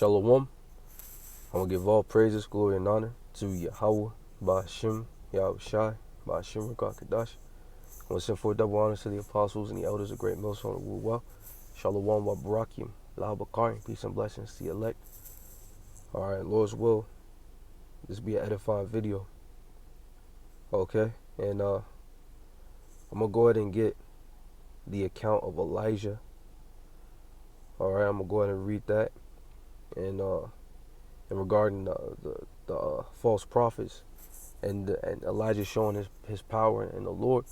Shalom. I'm going to give all praises, glory, and honor to Yahweh, Ba'ashim, Yahushai, Ba'ashim, Rakakadash. I'm going to send forth double honors to the apostles and the elders of Great Millstone of Woodwell. Shalom wa barakim, Lahab, peace and blessings to the elect. Alright, Lord's will, this be an edifying video. Okay, and I'm going to go ahead and get the account of Elijah. Alright, I'm going to go ahead and read that. And regarding the false prophets and Elijah showing his power in the Lord,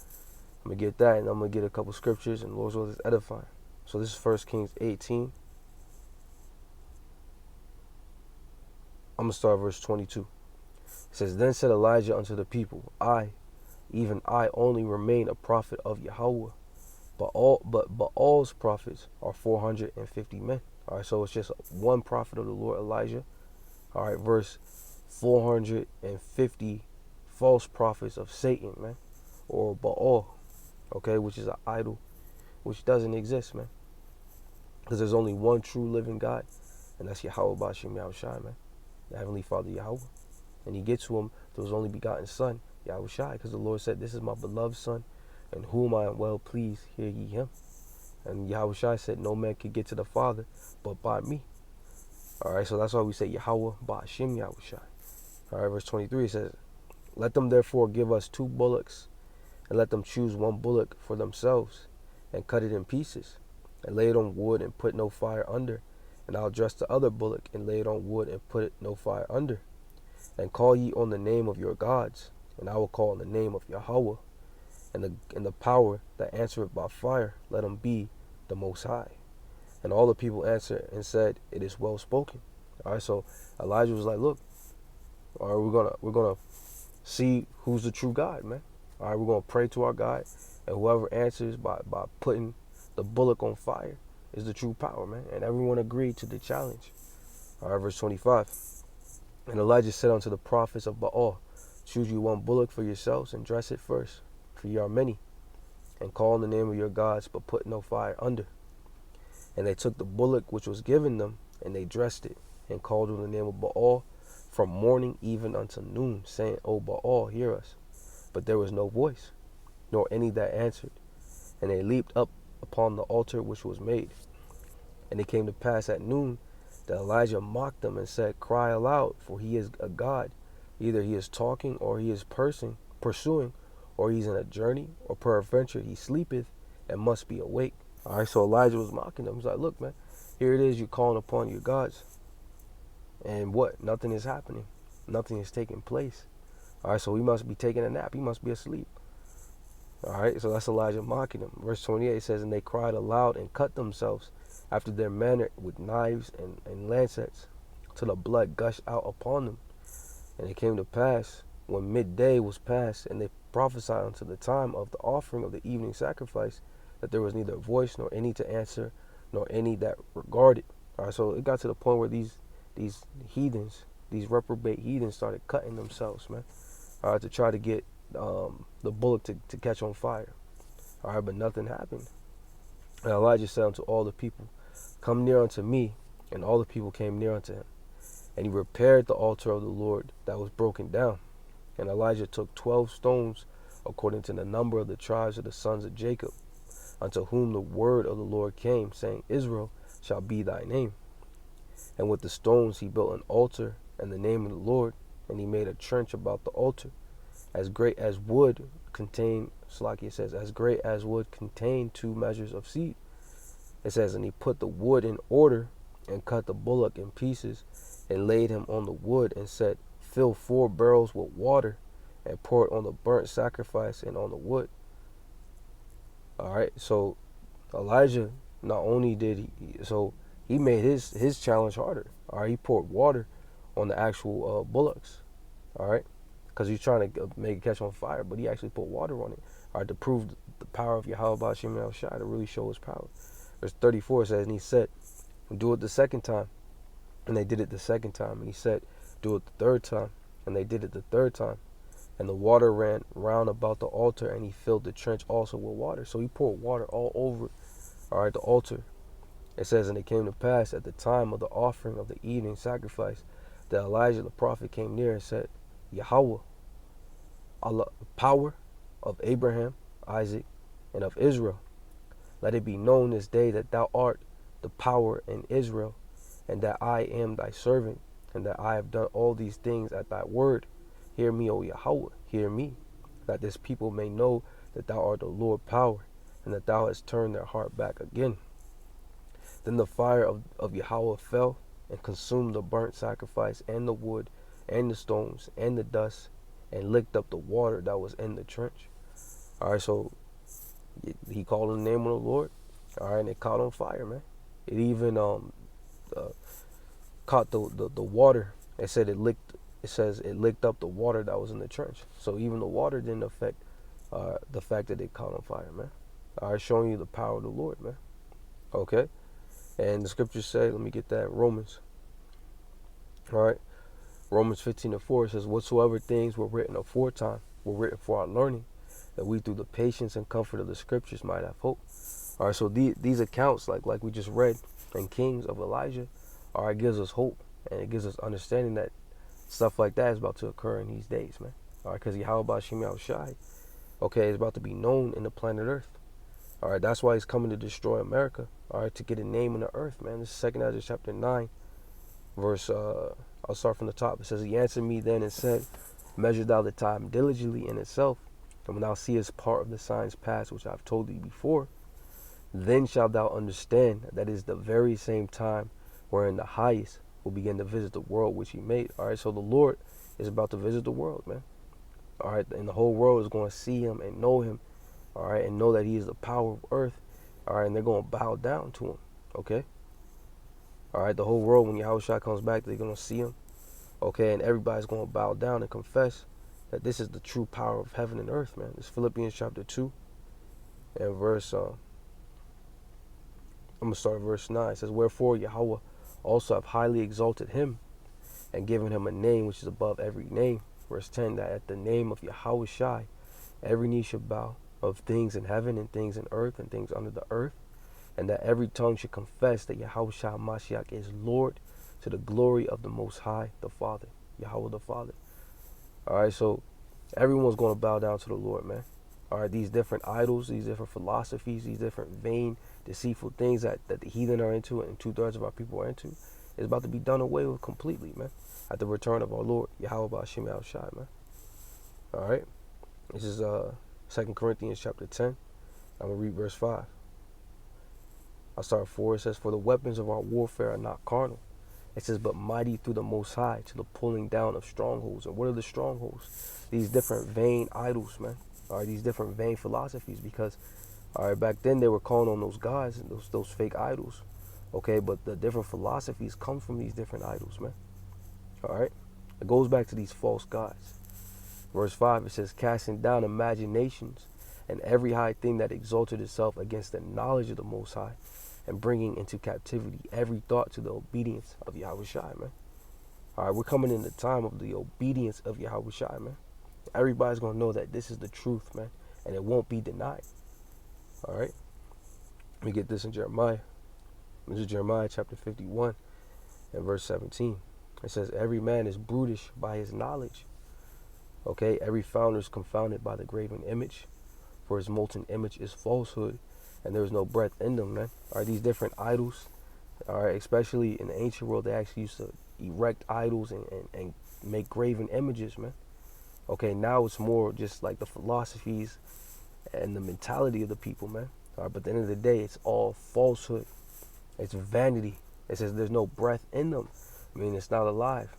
I'm going to get that, and I'm going to get a couple scriptures, and Lord's will is edifying. So this is 1 Kings 18. I'm going to start verse 22. It says, Then said Elijah unto the people, I, even I only remain a prophet of Yahweh, but Baal's prophets are 450 men. All right, so it's just one prophet of the Lord, Elijah. All right, verse 450 false prophets of Satan, man, or Baal, okay, which is an idol, which doesn't exist, man, because there's only one true living God, and that's Yahweh Ba'ashim Yahushai, man, the Heavenly Father Yahweh. And he gets to him through his only begotten Son, Yahushai, because the Lord said, This is my beloved Son, in whom I am well pleased, hear ye him. And Yahushai said, No man could get to the Father but by me. All right, so that's why we say Yahweh Ba'ashim Yahushai. All right, verse 23, it says, Let them therefore give us 2 bullocks, and let them choose 1 bullock for themselves, and cut it in pieces, and lay it on wood, and put no fire under. And I'll dress the other bullock, and lay it on wood, and put no fire under. And call ye on the name of your gods, and I will call on the name of Yahweh, and the power that answereth by fire, let him be the Most High. And all the people answered and said, It is well spoken. All right, so Elijah was like, Look, all right, we're gonna see who's the true God, man. All right, we're gonna pray to our God, and whoever answers by putting the bullock on fire is the true power, man. And everyone agreed to the challenge. All right, verse 25. And Elijah said unto the prophets of Baal, Choose you 1 bullock for yourselves, and dress it first, for ye are many, and call on the name of your gods, but put no fire under. And they took the bullock which was given them, and they dressed it, and called on the name of Baal from morning even unto noon, saying, O Baal, hear us. But there was no voice, nor any that answered. And they leaped up upon the altar which was made. And it came to pass at noon that Elijah mocked them and said, Cry aloud, for he is a god. Either he is talking, or he is pursuing, or he's in a journey, or peradventure he sleepeth and must be awake. All right, so Elijah was mocking them. He's like, Look, man, here it is, you're calling upon your gods. And what? Nothing is happening. Nothing is taking place. All right, so he must be taking a nap. He must be asleep. All right, so that's Elijah mocking them. Verse 28 says, And they cried aloud and cut themselves after their manner with knives and lancets, till the blood gushed out upon them. And it came to pass, when midday was past, and they prophesied unto the time of the offering of the evening sacrifice, that there was neither voice nor any to answer, nor any that regarded. All right, so it got to the point where these heathens, these reprobate heathens, started cutting themselves, man. All right, to try to get the bullock to catch on fire. All right, but nothing happened. And Elijah said unto all the people, Come near unto me. And all the people came near unto him. And he repaired the altar of the Lord that was broken down. And Elijah took 12 stones, according to the number of the tribes of the sons of Jacob, unto whom the word of the Lord came, saying, Israel shall be thy name. And with the stones he built an altar and the name of the Lord, and he made a trench about the altar, as great as would contain, Slakia says, as great as would contain 2 measures of seed. It says, And he put the wood in order, and cut the bullock in pieces, and laid him on the wood, and said, Fill 4 barrels with water, and pour it on the burnt sacrifice and on the wood. All right, so Elijah, not only did he made his challenge harder. All right, he poured water on the actual bullocks. All right, because he's trying to make it catch on fire, but he actually put water on it. All right, to prove the power of Yahweh Ba'ashim Yahushai, to really show his power. Verse 34 says, And he said, Do it the second time. And they did it the second time. And he said, Do it the third time. And they did it the third time. And the water ran round about the altar, and he filled the trench also with water. So he poured water all over, all right, the altar. It says, and it came to pass at the time of the offering of the evening sacrifice that Elijah the prophet came near and said, Yahweh, Allah, power of Abraham, Isaac, and of Israel, let it be known this day that thou art the power in Israel, and that I am thy servant, and that I have done all these things at thy word. Hear me, O Yahweh, hear me, that this people may know that thou art the Lord power, and that thou hast turned their heart back again. Then the fire of Yahweh fell and consumed the burnt sacrifice and the wood and the stones and the dust and licked up the water that was in the trench. All right, so he called on the name of the Lord. All right, and it caught on fire, man. It even caught the water. It said it licked. It says it licked up the water that was in the trench. So even the water didn't affect the fact that it caught on fire, man. All right, showing you the power of the Lord, man. Okay, and the scriptures say, let me get that, Romans. All right, Romans 15:4 says, whatsoever things were written aforetime were written for our learning, that we through the patience and comfort of the scriptures might have hope. All right, so these accounts, like we just read in Kings of Elijah, all right, gives us hope, and it gives us understanding that stuff like that is about to occur in these days, man. All right, because Yahweh Shem Yahushai, okay, is about to be known in the planet Earth. All right, that's why he's coming to destroy America. All right, to get a name in the earth, man. This is 2 Ezra chapter 9, verse, I'll start from the top. It says, he answered me then and said, measure thou the time diligently in itself, and when thou seest part of the signs past which I have told thee before, then shalt thou understand that is the very same time wherein the highest will begin to visit the world which he made. All right, so the Lord is about to visit the world, man. All right, and the whole world is going to see him and know him, all right, and know that he is the power of earth, all right, and they're going to bow down to him, okay? All right, the whole world, when Yahushua comes back, they're going to see him, okay, and everybody's going to bow down and confess that this is the true power of heaven and earth, man. It's Philippians chapter 2 and verse, I'm going to start at verse 9. It says, wherefore Yahweh also have highly exalted him and given him a name which is above every name. Verse 10, that at the name of Yahushua every knee shall bow, of things in heaven and things in earth and things under the earth, and that every tongue should confess that Yahushua Mashiach is Lord, to the glory of the Most High, the Father, Yahweh the Father. All right, so everyone's going to bow down to the Lord, man. All right, these different idols, these different philosophies, these different vain, deceitful things that the heathen are into and 2/3 of our people are into, is about to be done away with completely, man, at the return of our Lord, Yahweh Shem Yahushai, man. All right, this is 2 Corinthians chapter 10. I'm going to read verse 5. I'll start at 4. It says, for the weapons of our warfare are not carnal. It says, but mighty through the Most High to the pulling down of strongholds. And what are the strongholds? These different vain idols, man. All right, these different vain philosophies. Because, all right, back then they were calling on those gods, those fake idols. Okay, but the different philosophies come from these different idols, man. All right, it goes back to these false gods. Verse 5, it says, casting down imaginations and every high thing that exalted itself against the knowledge of the Most High, and bringing into captivity every thought to the obedience of Yahushua, man. All right, we're coming in the time of the obedience of Yahushua, man. Everybody's going to know that this is the truth, man, and it won't be denied. All right, let me get this in Jeremiah. This is Jeremiah chapter 51 and verse 17. It says, every man is brutish by his knowledge. Okay, every founder is confounded by the graven image, for his molten image is falsehood, and there is no breath in them, man. All right, these different idols, all right, especially in the ancient world, they actually used to erect idols and make graven images, man. Okay, now it's more just like the philosophies and the mentality of the people, man. All right, but at the end of the day, it's all falsehood. It's vanity. It says there's no breath in them. I mean, it's not alive.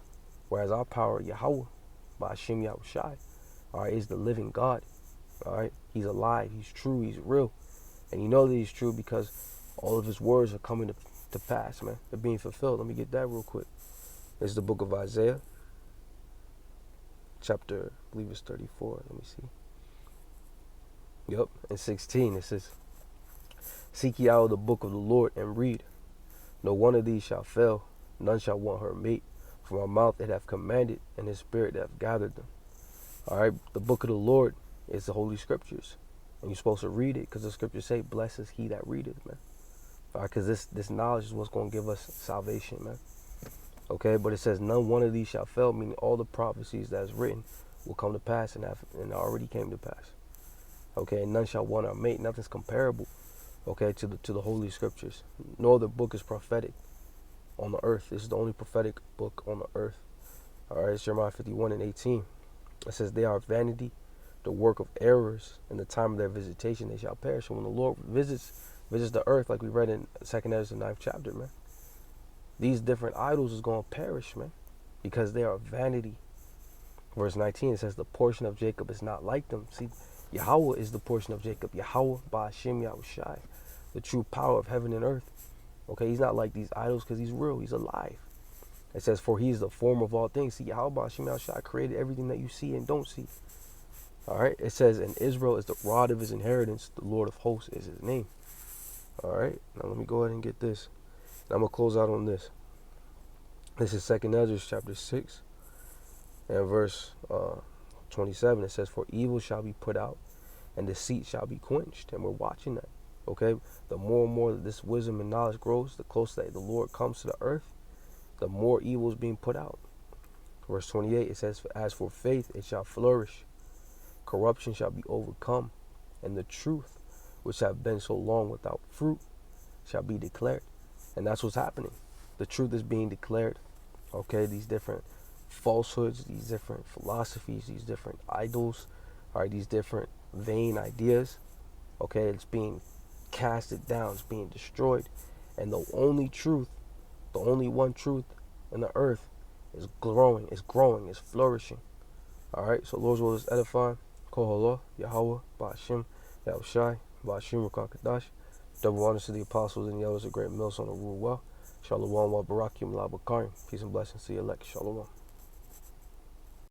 Whereas our power, Yahweh, by Hashem Yahushai, all right, is the living God. All right, he's alive, he's true, he's real. And you know that he's true because all of his words are coming to pass, man. They're being fulfilled. Let me get that real quick. This is the book of Isaiah, chapter, I believe it's 34. Let me see. Yep, and 16, it says, seek ye out the book of the Lord and read. No one of these shall fail, none shall want her mate. For my mouth it hath commanded, and his spirit hath gathered them. All right, the book of the Lord is the Holy Scriptures. And you're supposed to read it because the Scriptures say, blessed is he that readeth, man. All right, because this knowledge is what's going to give us salvation, man. Okay, but it says none one of these shall fail, meaning all the prophecies that is written will come to pass and already came to pass. Okay, and none shall want or mate. Nothing's comparable. Okay, to the holy scriptures. No other book is prophetic on the earth. This is the only prophetic book on the earth. All right, it's Jeremiah 51:18. It says they are vanity, the work of errors. In the time of their visitation, they shall perish. So when the Lord visits the earth, like we read in 2nd Ezra, the 9th chapter, man, these different idols is going to perish, man, because they are vanity. Verse 19, it says the portion of Jacob is not like them. See, Yahweh is the portion of Jacob. Yahweh Ba'ashem Yahushai, the true power of heaven and earth. Okay, he's not like these idols because he's real. He's alive. It says, for he is the form of all things. See, Yahweh Ba'ashem Yahushai created everything that you see and don't see. All right, it says, and Israel is the rod of his inheritance. The Lord of hosts is his name. All right, now let me go ahead and get this. And I'm going to close out on this. This is 2nd Ezra chapter 6 and verse 27. It says, for evil shall be put out and deceit shall be quenched. And we're watching that. Okay, the more and more that this wisdom and knowledge grows, the closer that the Lord comes to the earth, the more evil is being put out. Verse 28, it says, as for faith, it shall flourish. Corruption shall be overcome. And the truth, which have been so long without fruit, shall be declared. And that's what's happening. The truth is being declared. Okay, these different falsehoods, these different philosophies, these different idols, all right, these different vain ideas. Okay, it's being casted down, it's being destroyed. And the only truth, the only one truth in the earth is growing, it's flourishing. All right, so Lord's will is edifying. Kohala, Yahweh, Ba'ashem, Yahushai, Ba'ashem, Rakakadash. Double honors to the apostles and the elders of great mills on the rule well. Shalom wa barakim la bakarim. Peace and blessings to your elect. Shalom.